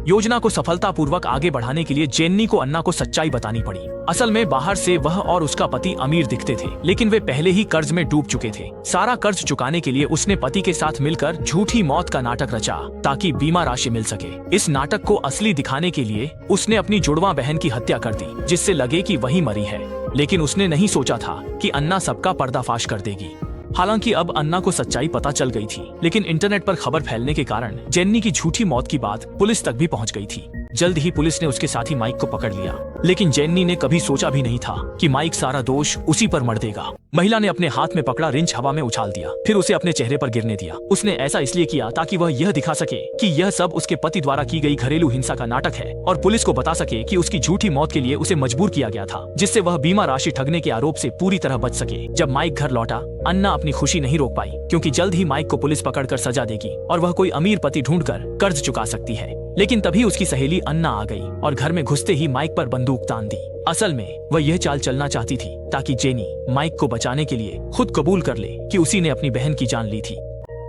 योजना को सफलतापूर्वक आगे बढ़ाने के लिए जेन्नी को अन्ना को सच्चाई बतानी पड़ी। असल में बाहर से वह और उसका पति अमीर दिखते थे, लेकिन वे पहले ही कर्ज में डूब चुके थे। सारा कर्ज चुकाने के लिए उसने पति के साथ मिलकर झूठी मौत का नाटक रचा ताकि बीमा राशि मिल सके। इस नाटक को असली दिखाने के लिए उसने अपनी जुड़वा बहन की हत्या कर दी, जिससे लगे कि वही मरी है। लेकिन उसने नहीं सोचा था कि अन्ना सबका पर्दाफाश कर देगी। हालांकि अब अन्ना को सच्चाई पता चल गई थी, लेकिन इंटरनेट पर खबर फैलने के कारण जेन्नी की झूठी मौत की बात पुलिस तक भी पहुंच गई थी। जल्द ही पुलिस ने उसके साथी माइक को पकड़ लिया, लेकिन जेन्नी ने कभी सोचा भी नहीं था कि माइक सारा दोष उसी पर मढ़ देगा। महिला ने अपने हाथ में पकड़ा रिंच हवा में उछाल दिया, फिर उसे अपने चेहरे पर गिरने दिया। उसने ऐसा इसलिए किया ताकि वह यह दिखा सके कि यह सब उसके पति द्वारा की गई घरेलू हिंसा का नाटक है, और पुलिस को बता सके कि उसकी झूठी मौत के लिए उसे मजबूर किया गया था, जिससे वह बीमा राशि ठगने के आरोप से पूरी तरह बच सके। जब माइक घर लौटा, अन्ना अपनी खुशी नहीं रोक पाई, क्योंकि जल्द ही माइक को पुलिस पकड़कर सजा देगी और वह कोई अमीर पति ढूंढकर कर्ज चुका सकती है। लेकिन तभी उसकी सहेली अन्ना आ गई और घर में घुसते ही माइक पर बंदूक तान दी। असल में वह यह चाल चलना चाहती थी ताकि जेनी माइक को बचाने के लिए खुद कबूल कर ले कि उसी ने अपनी बहन की जान ली थी।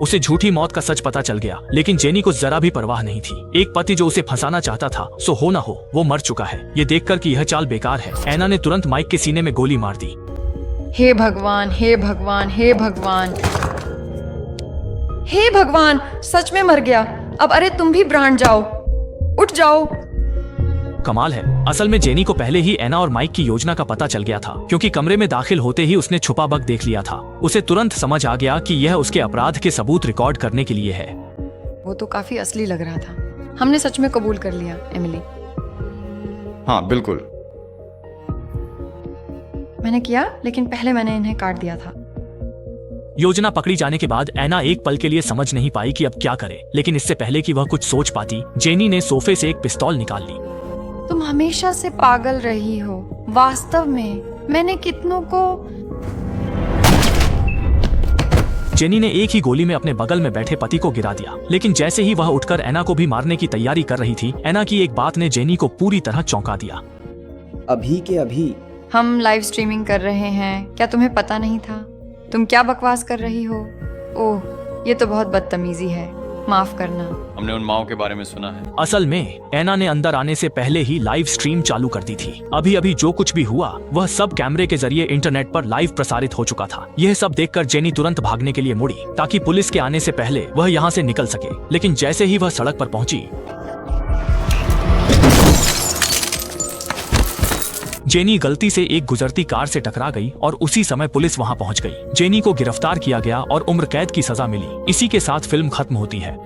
उसे झूठी मौत का सच पता चल गया, लेकिन जेनी को जरा भी परवाह नहीं थी। एक पति जो उसे फंसाना चाहता था, सो हो ना हो वो मर चुका है। ये देखकर कि यह चाल बेकार है, एना ने तुरंत माइक के सीने में गोली मार दी। हे भगवान, हे भगवान, हे भगवान, हे भगवान, सच में मर गया। अब अरे तुम भी ब्रांड जाओ, उठ जाओ। कमाल है, असल में जेनी को पहले ही एना और माइक की योजना का पता चल गया था, क्योंकि कमरे में दाखिल होते ही उसने छुपा बग देख लिया था। उसे तुरंत समझ आ गया कि यह उसके अपराध के सबूत रिकॉर्ड करने के लिए है। वो तो काफी असली लग रहा था। हमने सच में कबूल कर लिया, एमिली। हाँ बिल्कुल। मैंने किया, लेकिन पहले मैंने इन्हें काट दिया था। योजना पकड़ी जाने के बाद एना एक पल के लिए समझ नहीं पाई कि अब क्या करे, लेकिन इससे पहले कि वह कुछ सोच पाती, जेनी ने सोफे से एक पिस्तौल निकाल ली। तुम हमेशा से पागल रही हो। वास्तव में मैंने कितनों को। जेनी ने एक ही गोली में अपने बगल में बैठे पति को गिरा दिया, लेकिन जैसे ही वह उठकर एना को भी मारने की तैयारी कर रही थी, एना की एक बात ने जेनी को पूरी तरह चौंका दिया। अभी के अभी हम लाइव स्ट्रीमिंग कर रहे हैं, क्या तुम्हें पता नहीं था? तुम क्या बकवास कर रही हो? ओह, ये तो बहुत बदतमीजी है, माफ करना। हमने उन माओं के बारे में सुना है। असल में एना ने अंदर आने से पहले ही लाइव स्ट्रीम चालू कर दी थी। अभी अभी जो कुछ भी हुआ वह सब कैमरे के जरिए इंटरनेट पर लाइव प्रसारित हो चुका था। यह सब देखकर जेनी तुरंत भागने के लिए मुड़ी ताकि पुलिस के आने से पहले वह यहाँ से निकल सके, लेकिन जैसे ही वह सड़क पर पहुंची, जेनी गलती से एक गुजरती कार से टकरा गई और उसी समय पुलिस वहां पहुंच गई। जेनी को गिरफ्तार किया गया और उम्र कैद की सजा मिली। इसी के साथ फिल्म खत्म होती है।